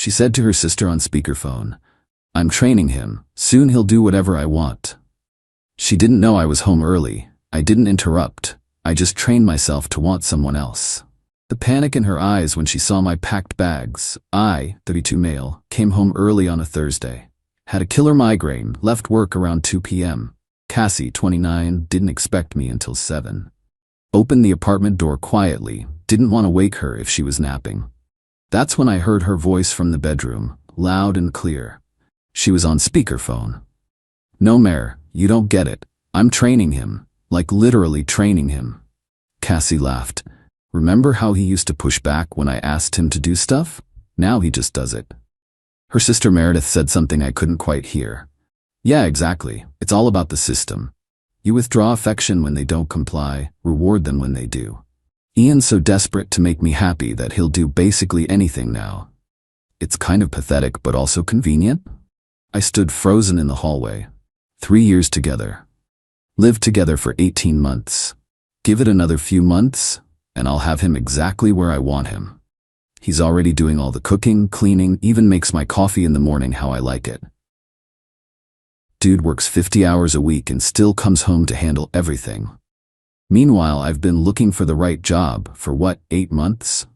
She said to her sister on speakerphone, "I'm training him. Soon he'll do whatever I want." She didn't know I was home early. I didn't interrupt. I just trained myself to want someone else. The panic in her eyes when she saw my packed bags. I, 32 male, came home early on a Thursday. Had a killer migraine, left work around 2 p.m. Cassie, 29, didn't expect me until 7. Opened the apartment door quietly, didn't want to wake her if she was napping. That's when I heard her voice from the bedroom, loud and clear. She was on speakerphone. "No, Mare, you don't get it. I'm training him, like literally training him." Cassie laughed. "Remember how he used to push back when I asked him to do stuff? Now he just does it." Her sister Meredith said something I couldn't quite hear. "Yeah, exactly. It's all about the system. You withdraw affection when they don't comply, reward them when they do. Ian's so desperate to make me happy that he'll do basically anything now. It's kind of pathetic but also convenient." I stood frozen in the hallway. 3 years together. Lived together for 18 months. Give it another few months, and I'll have him exactly where I want him. He's already doing all the cooking, cleaning, even makes my coffee in the morning how I like it. Dude works 50 hours a week and still comes home to handle everything. Meanwhile, I've been looking for the right job for 8 months?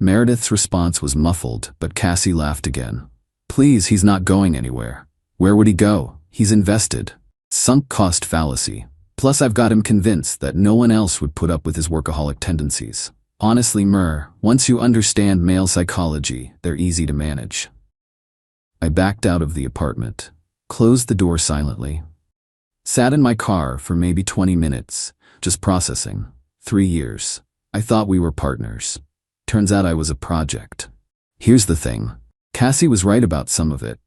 Meredith's response was muffled, but Cassie laughed again. "Please, he's not going anywhere. Where would he go? He's invested." Sunk cost fallacy. Plus I've got him convinced that no one else would put up with his workaholic tendencies. Honestly, once you understand male psychology, they're easy to manage. I backed out of the apartment, closed the door silently. Sat in my car for maybe 20 minutes, just processing. 3 years. I thought we were partners. Turns out I was a project. Here's the thing. Cassie was right about some of it.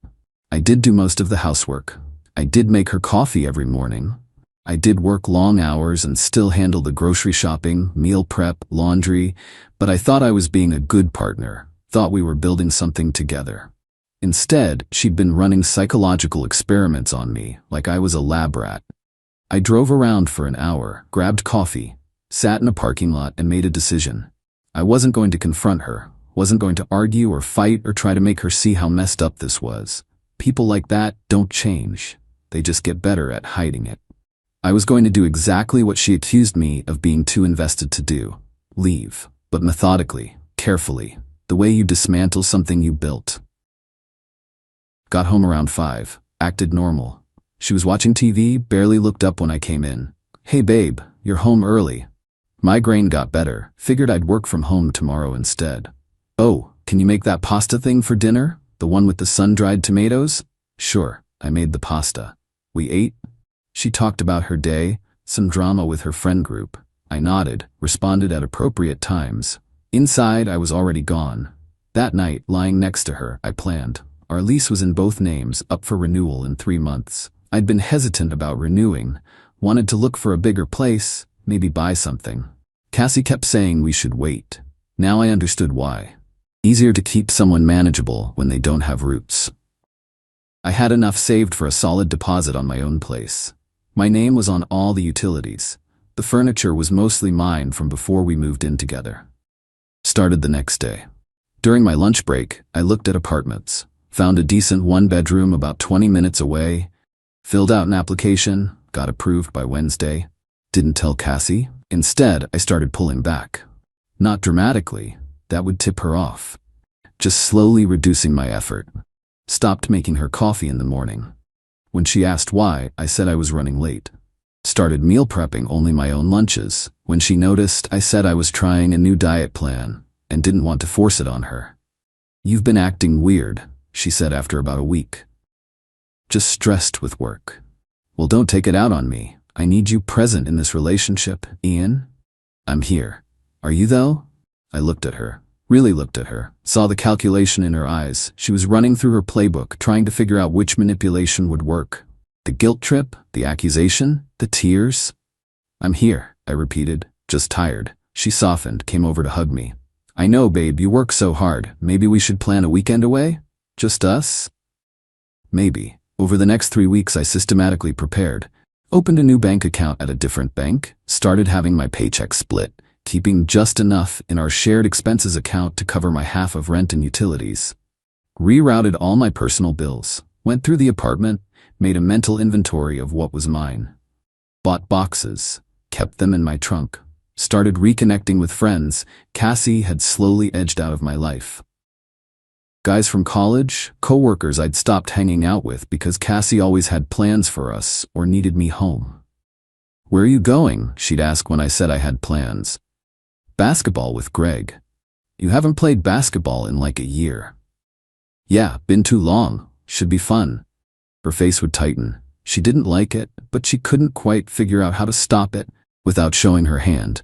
I did do most of the housework. I did make her coffee every morning. I did work long hours and still handle the grocery shopping, meal prep, laundry, but I thought I was being a good partner, thought we were building something together. Instead, she'd been running psychological experiments on me, like I was a lab rat. I drove around for an hour, grabbed coffee, sat in a parking lot and made a decision. I wasn't going to confront her, wasn't going to argue or fight or try to make her see how messed up this was. People like that don't change. They just get better at hiding it. I was going to do exactly what she accused me of being too invested to do. Leave, but methodically, carefully, the way you dismantle something you built. Got home around 5, acted normal. She was watching TV, barely looked up when I came in. "Hey babe, you're home early." Migraine got better, figured I'd work from home tomorrow instead. "Oh, can you make that pasta thing for dinner? The one with the sun-dried tomatoes?" "Sure." I made the pasta. We ate. She talked about her day, some drama with her friend group. I nodded, responded at appropriate times. Inside, I was already gone. That night, lying next to her, I planned. Our lease was in both names, up for renewal in 3 months. I'd been hesitant about renewing, wanted to look for a bigger place, maybe buy something. Cassie kept saying we should wait. Now I understood why. Easier to keep someone manageable when they don't have roots. I had enough saved for a solid deposit on my own place. My name was on all the utilities. The furniture was mostly mine from before we moved in together. Started the next day. During my lunch break, I looked at apartments. Found a decent 1-bedroom about 20 minutes away. Filled out an application, got approved by Wednesday. Didn't tell Cassie. Instead, I started pulling back. Not dramatically. That would tip her off. Just slowly reducing my effort. Stopped making her coffee in the morning. When she asked why, I said I was running late. Started meal prepping only my own lunches. When she noticed, I said I was trying a new diet plan and didn't want to force it on her. "You've been acting weird," she said after about a week. "Just stressed with work." "Well, don't take it out on me. I need you present in this relationship, Ian." "I'm here. Are you though?" I looked at her. Really looked at her, saw the calculation in her eyes. She was running through her playbook, trying to figure out which manipulation would work. The guilt trip, the accusation, the tears. "I'm here," I repeated, "just tired." She softened, came over to hug me. "I know, babe, you work so hard. Maybe we should plan a weekend away? Just us?" Maybe. Over the next 3 weeks, I systematically prepared. Opened a new bank account at a different bank, started having my paycheck split, keeping just enough in our shared expenses account to cover my half of rent and utilities. Rerouted all my personal bills, went through the apartment, made a mental inventory of what was mine. Bought boxes, kept them in my trunk. Started reconnecting with friends. Cassie had slowly edged out of my life. Guys from college, coworkers I'd stopped hanging out with because Cassie always had plans for us or needed me home. "Where are you going?" she'd ask when I said I had plans. "Basketball with Greg." "You haven't played basketball in like a year." "Yeah, been too long. Should be fun." Her face would tighten. She didn't like it, but she couldn't quite figure out how to stop it without showing her hand.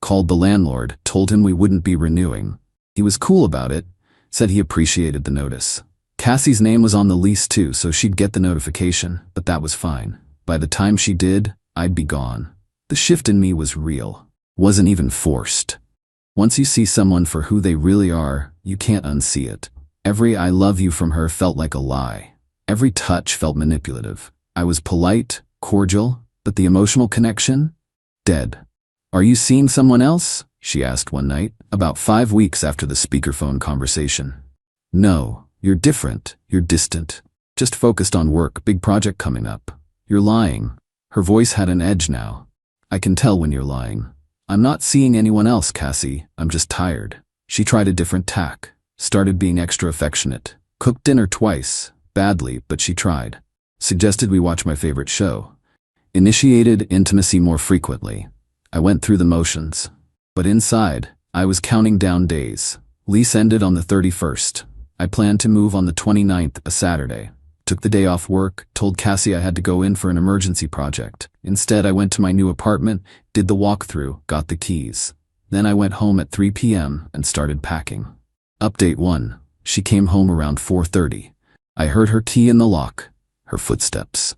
Called the landlord, told him we wouldn't be renewing. He was cool about it, said he appreciated the notice. Cassie's name was on the lease too, so she'd get the notification, but that was fine. By the time she did, I'd be gone. The shift in me was real. Wasn't even forced. Once you see someone for who they really are, you can't unsee it. Every "I love you" from her felt like a lie. Every touch felt manipulative. I was polite, cordial, but the emotional connection? Dead. "Are you seeing someone else?" she asked one night, about 5 weeks after the speakerphone conversation. "No, you're different, you're distant. Just focused on work, big project coming up." "You're lying." Her voice had an edge now. "I can tell when you're lying." "I'm not seeing anyone else, Cassie, I'm just tired." She tried a different tack, started being extra affectionate. Cooked dinner twice, badly, but she tried. Suggested we watch my favorite show. Initiated intimacy more frequently. I went through the motions. But inside, I was counting down days. Lease ended on the 31st. I planned to move on the 29th, a Saturday. Took the day off work, told Cassie I had to go in for an emergency project. Instead, I went to my new apartment, did the walkthrough, got the keys. Then I went home at 3 p.m. and started packing. Update 1. She came home around 4:30. I heard her key in the lock, her footsteps.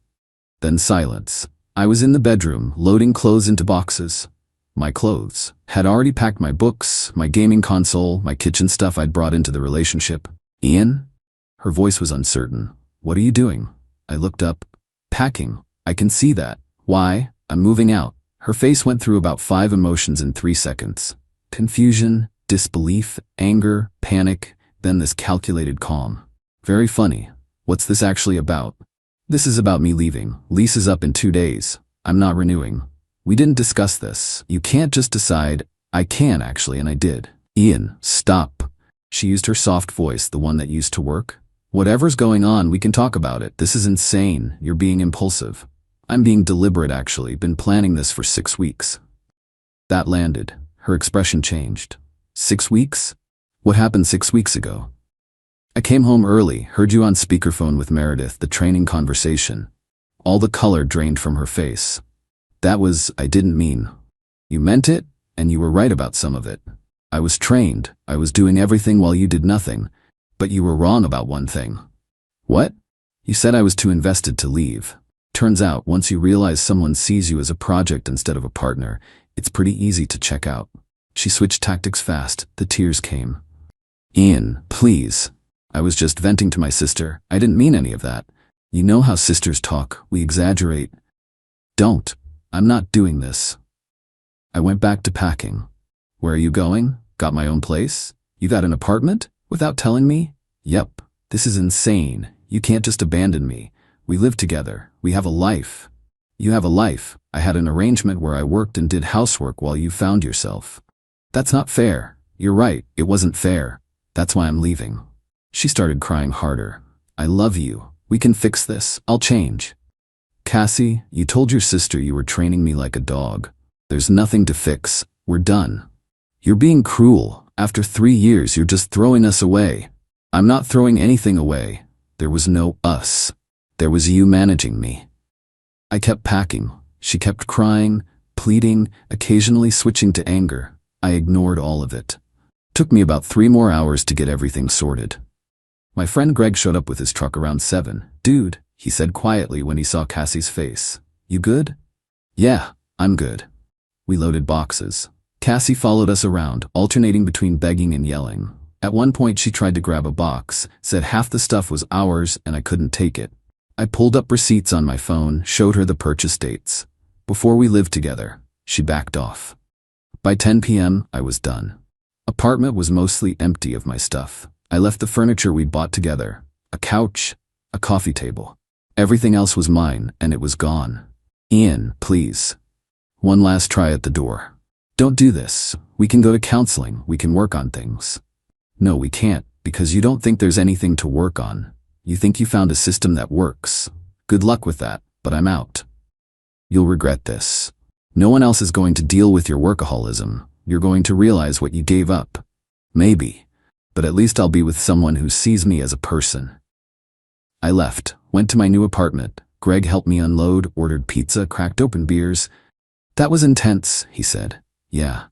Then silence. I was in the bedroom, loading clothes into boxes. My clothes. Had already packed my books, my gaming console, my kitchen stuff I'd brought into the relationship. "Ian?" Her voice was uncertain. "What are you doing?" I looked up. "Packing. I can see that." "Why?" "I'm moving out." Her face went through about 5 emotions in 3 seconds. Confusion, disbelief, anger, panic, then this calculated calm. "Very funny. What's this actually about?" "This is about me leaving. Lease is up in 2 days. I'm not renewing." "We didn't discuss this. You can't just decide." "I can actually, and I did." "Ian, stop." She used her soft voice, the one that used to work. "Whatever's going on, we can talk about it. This is insane. You're being impulsive." "I'm being deliberate actually. Been planning this for 6 weeks." That landed. Her expression changed. 6 weeks? What happened 6 weeks ago? "I came home early, heard you on speakerphone with Meredith, the training conversation." All the color drained from her face. "That was, I didn't mean." "You meant it, and you were right about some of it. I was trained, I was doing everything while you did nothing, but you were wrong about one thing." "What?" "You said I was too invested to leave. Turns out, once you realize someone sees you as a project instead of a partner, it's pretty easy to check out." She switched tactics fast, the tears came. "Ian, please. I was just venting to my sister. I didn't mean any of that. You know how sisters talk, we exaggerate." "Don't. I'm not doing this." I went back to packing. "Where are you going? Got my own place? You got an apartment? Without telling me?" "Yep. This is insane. You can't just abandon me. We live together. We have a life." "You have a life. I had an arrangement where I worked and did housework while you found yourself." "That's not fair." "You're right. It wasn't fair. That's why I'm leaving." She started crying harder. "I love you. We can fix this. I'll change." "Cassie, you told your sister you were training me like a dog. There's nothing to fix. We're done." "You're being cruel. After 3 years, you're just throwing us away." "I'm not throwing anything away. There was no us. There was you managing me." I kept packing. She kept crying, pleading, occasionally switching to anger. I ignored all of it. Took me about 3 more hours to get everything sorted. My friend Greg showed up with his truck around 7. "Dude," he said quietly when he saw Cassie's face. "You good?" "Yeah, I'm good." We loaded boxes. Cassie followed us around, alternating between begging and yelling. At one point she tried to grab a box, said half the stuff was ours and I couldn't take it. I pulled up receipts on my phone, showed her the purchase dates. Before we lived together, she backed off. By 10 p.m., I was done. Apartment was mostly empty of my stuff. I left the furniture we'd bought together. A couch, a coffee table. Everything else was mine, and it was gone. Ian, please. One last try at the door. Don't do this. We can go to counseling. We can work on things. No, we can't, because you don't think there's anything to work on. You think you found a system that works. Good luck with that, but I'm out. You'll regret this. No one else is going to deal with your workaholism. You're going to realize what you gave up. Maybe. But at least I'll be with someone who sees me as a person. I left, went to my new apartment. Greg helped me unload, ordered pizza, cracked open beers. That was intense, he said. Yeah.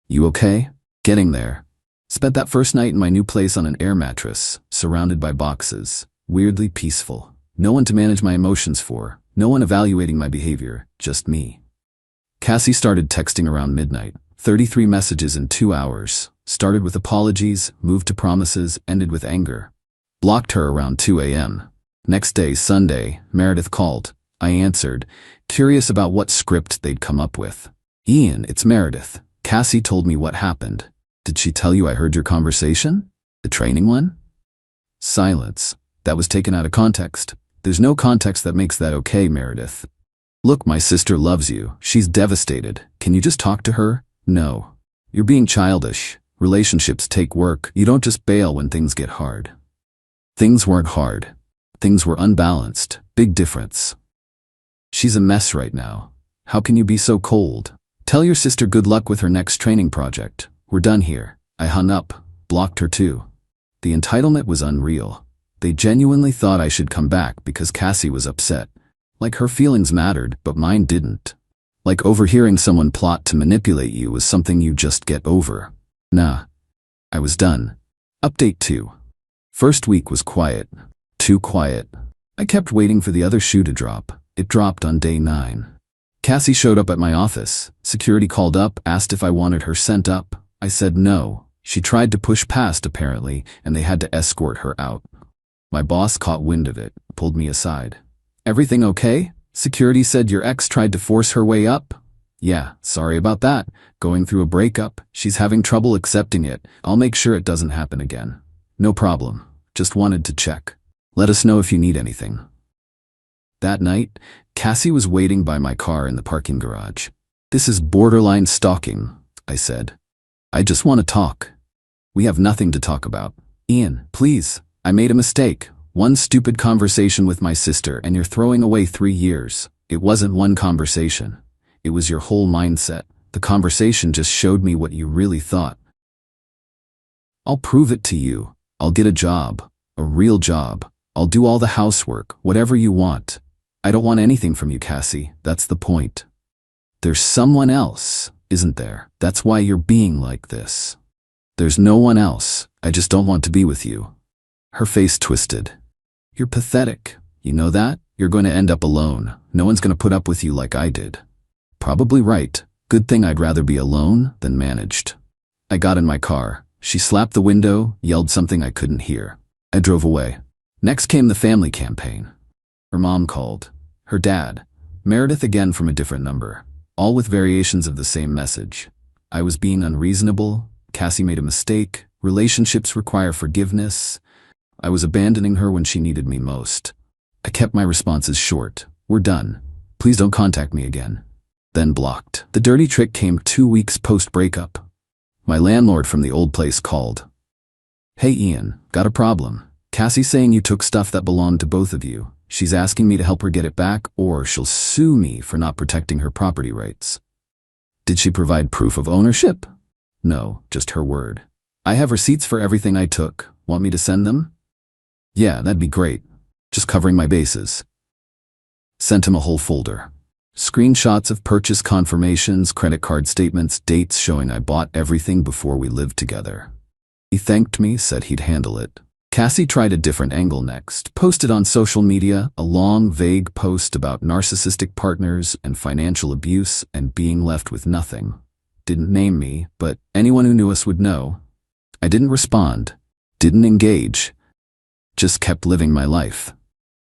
You okay? Getting there. Spent that first night in my new place on an air mattress, surrounded by boxes. Weirdly peaceful. No one to manage my emotions for. No one evaluating my behavior. Just me. Cassie started texting around midnight. 33 messages in 2 hours. Started with apologies, moved to promises, ended with anger. Blocked her around 2 a.m. Next day, Sunday, Meredith called. I answered, curious about what script they'd come up with. Ian, it's Meredith. Cassie told me what happened. Did she tell you I heard your conversation? The training one? Silence. That was taken out of context. There's no context that makes that okay, Meredith. Look, my sister loves you. She's devastated. Can you just talk to her? No. You're being childish. Relationships take work. You don't just bail when things get hard. Things weren't hard. Things were unbalanced. Big difference. She's a mess right now. How can you be so cold? Tell your sister good luck with her next training project. We're done here. I hung up, blocked her too. The entitlement was unreal. They genuinely thought I should come back because Cassie was upset. Like her feelings mattered, but mine didn't. Like overhearing someone plot to manipulate you was something you just get over. Nah. I was done. Update 2. First week was quiet. Too quiet. I kept waiting for the other shoe to drop. It dropped on day 9. Cassie showed up at my office. Security called up, asked if I wanted her sent up. I said no. She tried to push past, apparently, and they had to escort her out. My boss caught wind of it, pulled me aside. Everything okay? Security said your ex tried to force her way up? Yeah, sorry about that. Going through a breakup. She's having trouble accepting it. I'll make sure it doesn't happen again. No problem. Just wanted to check. Let us know if you need anything. That night, Cassie was waiting by my car in the parking garage. This is borderline stalking, I said. I just want to talk. We have nothing to talk about. Ian, please. I made a mistake. One stupid conversation with my sister and you're throwing away 3 years. It wasn't one conversation. It was your whole mindset. The conversation just showed me what you really thought. I'll prove it to you. I'll get a job. A real job. I'll do all the housework, whatever you want. I don't want anything from you, Cassie. That's the point. There's someone else, isn't there? That's why you're being like this. There's no one else. I just don't want to be with you. Her face twisted. You're pathetic. You know that? You're going to end up alone. No one's going to put up with you like I did. Probably right. Good thing I'd rather be alone than managed. I got in my car. She slapped the window, yelled something I couldn't hear. I drove away. Next came the family campaign. Her mom called. Her dad. Meredith again from a different number. All with variations of the same message. I was being unreasonable. Cassie made a mistake. Relationships require forgiveness. I was abandoning her when she needed me most. I kept my responses short. We're done. Please don't contact me again. Then blocked. The dirty trick came 2 weeks post-breakup. My landlord from the old place called. Hey Ian, got a problem. Cassie's saying you took stuff that belonged to both of you. She's asking me to help her get it back or she'll sue me for not protecting her property rights. Did she provide proof of ownership? No, just her word. I have receipts for everything I took. Want me to send them? Yeah, that'd be great. Just covering my bases. Sent him a whole folder. Screenshots of purchase confirmations, credit card statements, dates showing I bought everything before we lived together. He thanked me, said he'd handle it. Cassie tried a different angle next. Posted on social media a long, vague post about narcissistic partners and financial abuse and being left with nothing. Didn't name me, but anyone who knew us would know. I didn't respond. Didn't engage. Just kept living my life.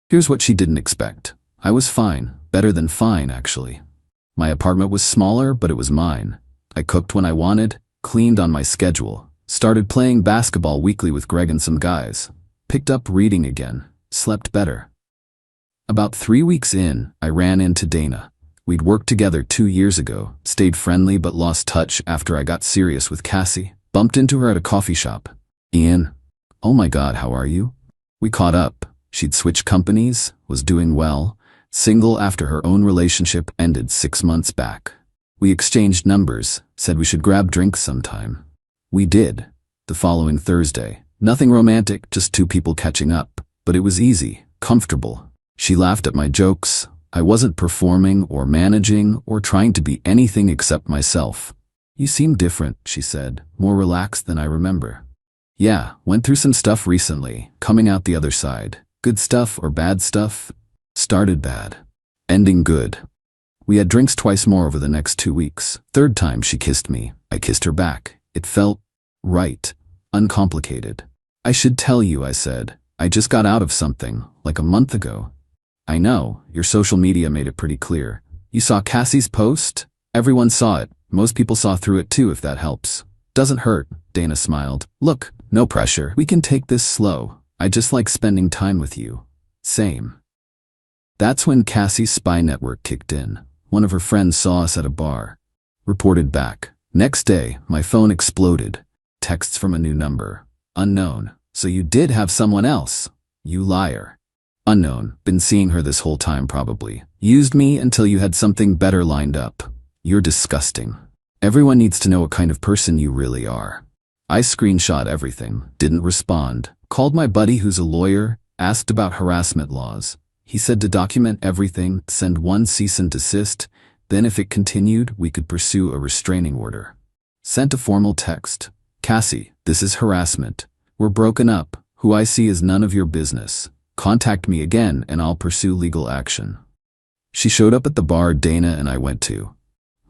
Here's what she didn't expect. I was fine. Better than fine, actually. My apartment was smaller, but it was mine. I cooked when I wanted, cleaned on my schedule. Started playing basketball weekly with Greg and some guys. Picked up reading again. Slept better. About 3 weeks in, I ran into Dana. We'd worked together 2 years ago, stayed friendly but lost touch after I got serious with Cassie. Bumped into her at a coffee shop. Ian. Oh my God, how are you? We caught up. She'd switched companies, was doing well, single after her own relationship ended 6 months back. We exchanged numbers, said we should grab drinks sometime. We did. The following Thursday. Nothing romantic, just two people catching up. But it was easy, comfortable. She laughed at my jokes. I wasn't performing or managing or trying to be anything except myself. You seem different, she said, more relaxed than I remember. Yeah, went through some stuff recently, coming out the other side. Good stuff or bad stuff? Started bad. Ending good. We had drinks twice more over the next 2 weeks. Third time she kissed me. I kissed her back. It felt right. Uncomplicated. I should tell you, I said. I just got out of something, like a month ago. I know, your social media made it pretty clear. You saw Cassie's post? Everyone saw it. Most people saw through it too, if that helps. Doesn't hurt, Dana smiled. Look, no pressure. We can take this slow. I just like spending time with you. Same. That's when Cassie's spy network kicked in. One of her friends saw us at a bar. Reported back. Next day, my phone exploded. Texts from a new number. Unknown. So you did have someone else. You liar. Unknown. Been seeing her this whole time probably. Used me until you had something better lined up. You're disgusting. Everyone needs to know what kind of person you really are. I screenshot everything. Didn't respond. Called my buddy who's a lawyer. Asked about harassment laws. He said to document everything, send one cease and desist, then if it continued, we could pursue a restraining order. Sent a formal text. Cassie, this is harassment. We're broken up. Who I see is none of your business. Contact me again and I'll pursue legal action. She showed up at the bar Dana and I went to.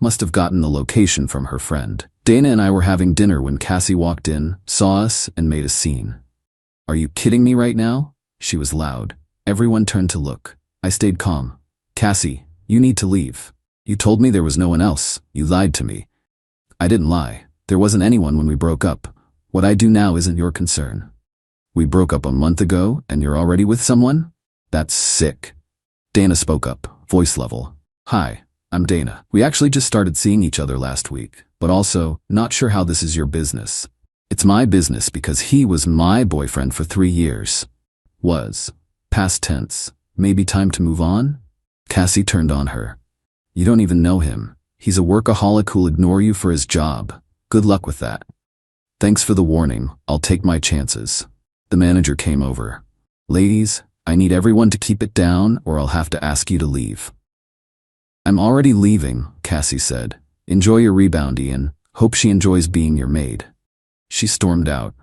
Must have gotten the location from her friend. Dana and I were having dinner when Cassie walked in, saw us, and made a scene. Are you kidding me right now? She was loud. Everyone turned to look. I stayed calm. Cassie, you need to leave. You told me there was no one else. You lied to me. I didn't lie. There wasn't anyone when we broke up. What I do now isn't your concern. We broke up a month ago and you're already with someone? That's sick. Dana spoke up, voice level. Hi, I'm Dana. We actually just started seeing each other last week, but also, not sure how this is your business. It's my business because he was my boyfriend for 3 years. Was. Past tense. Maybe time to move on? Cassie turned on her. You don't even know him. He's a workaholic who'll ignore you for his job. Good luck with that. Thanks for the warning. I'll take my chances. The manager came over. Ladies, I need everyone to keep it down or I'll have to ask you to leave. I'm already leaving, Cassie said. Enjoy your rebound, Ian. Hope she enjoys being your maid. She stormed out.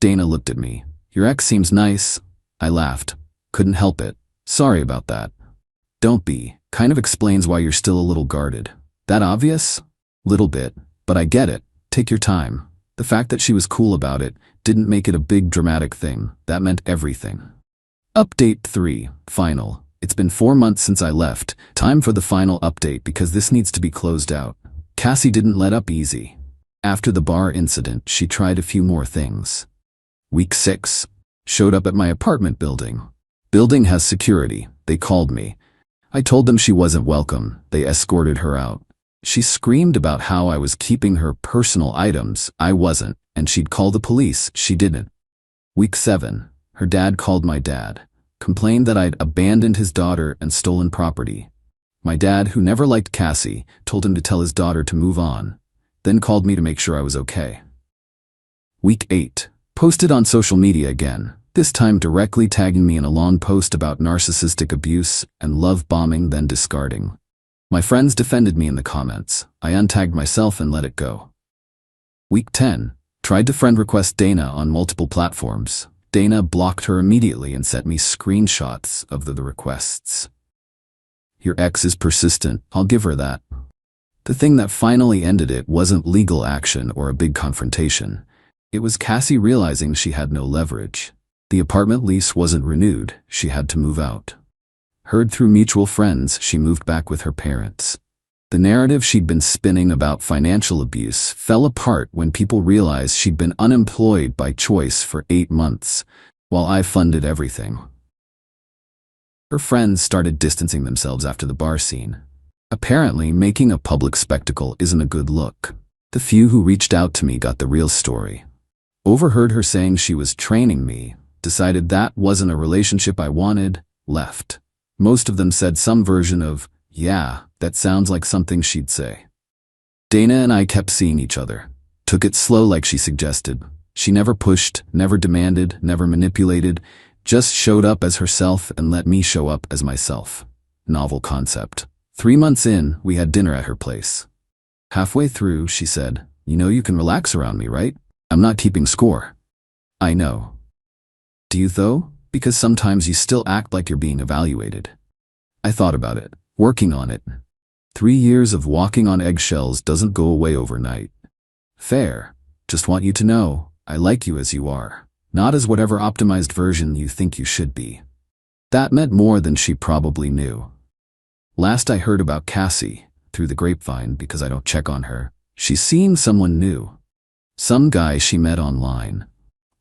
Dana looked at me. Your ex seems nice. I laughed. Couldn't help it. Sorry about that. Don't be. Kind of explains why you're still a little guarded. That obvious? Little bit. But I get it. Take your time. The fact that she was cool about it didn't make it a big dramatic thing. That meant everything. Update 3. Final. It's been 4 months since I left. Time for the final update because this needs to be closed out. Cassie didn't let up easy. After the bar incident, she tried a few more things. Week 6. Showed up at my apartment building. Building has security. They called me. I told them she wasn't welcome. They escorted her out. She screamed about how I was keeping her personal items. I wasn't, and she'd call the police. She didn't. Week 7. Her dad called my dad. Complained that I'd abandoned his daughter and stolen property. My dad, who never liked Cassie, told him to tell his daughter to move on. Then called me to make sure I was okay. Week 8. Posted on social media again. This time directly tagging me in a long post about narcissistic abuse and love bombing, then discarding. My friends defended me in the comments. I untagged myself and let it go. Week 10. Tried to friend request Dana on multiple platforms. Dana blocked her immediately and sent me screenshots of the requests. Your ex is persistent. I'll give her that. The thing that finally ended it wasn't legal action or a big confrontation. It was Cassie realizing she had no leverage. The apartment lease wasn't renewed. She had to move out. Heard through mutual friends, she moved back with her parents. The narrative she'd been spinning about financial abuse fell apart when people realized she'd been unemployed by choice for 8 months, while I funded everything. Her friends started distancing themselves after the bar scene. Apparently, making a public spectacle isn't a good look. The few who reached out to me got the real story. Overheard her saying she was training me, decided that wasn't a relationship I wanted, left. Most of them said some version of, "Yeah, that sounds like something she'd say." Dana and I kept seeing each other. Took it slow like she suggested. She never pushed, never demanded, never manipulated, just showed up as herself and let me show up as myself. Novel concept. 3 months in, we had dinner at her place. Halfway through, she said, "You know you can relax around me, right? I'm not keeping score." I know. Do you though? Because sometimes you still act like you're being evaluated. I thought about it, working on it. 3 years of walking on eggshells doesn't go away overnight. Fair. Just want you to know, I like you as you are, not as whatever optimized version you think you should be. That meant more than she probably knew. Last I heard about Cassie, through the grapevine because I don't check on her, she's seeing someone new. Some guy she met online.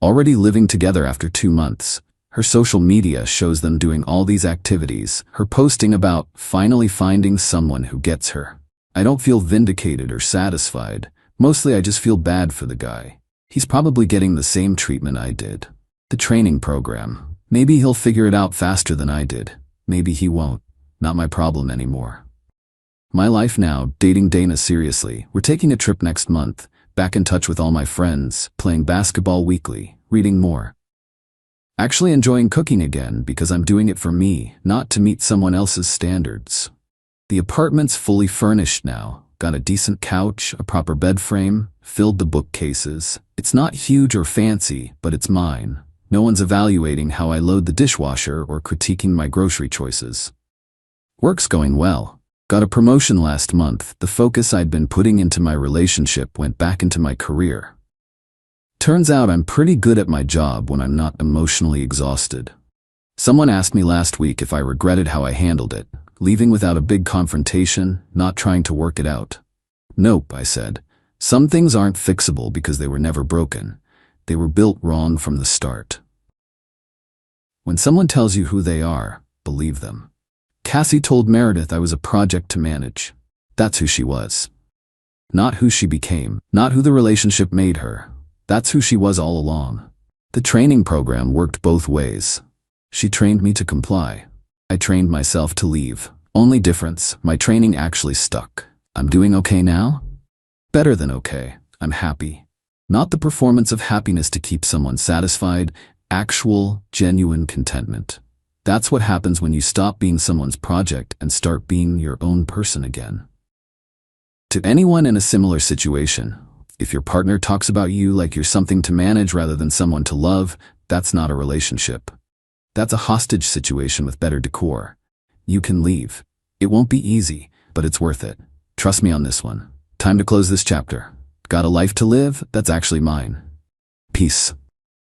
Already living together after 2 months. Her social media shows them doing all these activities, her posting about finally finding someone who gets her. I don't feel vindicated or satisfied. Mostly I just feel bad for the guy. He's probably getting the same treatment I did. The training program. Maybe he'll figure it out faster than I did. Maybe he won't. Not my problem anymore. My life now, dating Dana seriously. We're taking a trip next month. Back in touch with all my friends, playing basketball weekly, reading more. Actually enjoying cooking again because I'm doing it for me, not to meet someone else's standards. The apartment's fully furnished now. Got a decent couch, a proper bed frame, filled the bookcases. It's not huge or fancy, but it's mine. No one's evaluating how I load the dishwasher or critiquing my grocery choices. Work's going well. Got a promotion last month. The focus I'd been putting into my relationship went back into my career. Turns out I'm pretty good at my job when I'm not emotionally exhausted. Someone asked me last week if I regretted how I handled it, leaving without a big confrontation, not trying to work it out. Nope, I said. Some things aren't fixable because they were never broken. They were built wrong from the start. When someone tells you who they are, believe them. Cassie told Meredith I was a project to manage. That's who she was. Not who she became, not who the relationship made her. That's who she was all along. The training program worked both ways. She trained me to comply. I trained myself to leave. Only difference, my training actually stuck. I'm doing okay now? Better than okay. I'm happy. Not the performance of happiness to keep someone satisfied, actual, genuine contentment. That's what happens when you stop being someone's project and start being your own person again. To anyone in a similar situation, if your partner talks about you like you're something to manage rather than someone to love, that's not a relationship. That's a hostage situation with better decor. You can leave. It won't be easy, but it's worth it. Trust me on this one. Time to close this chapter. Got a life to live? That's actually mine. Peace.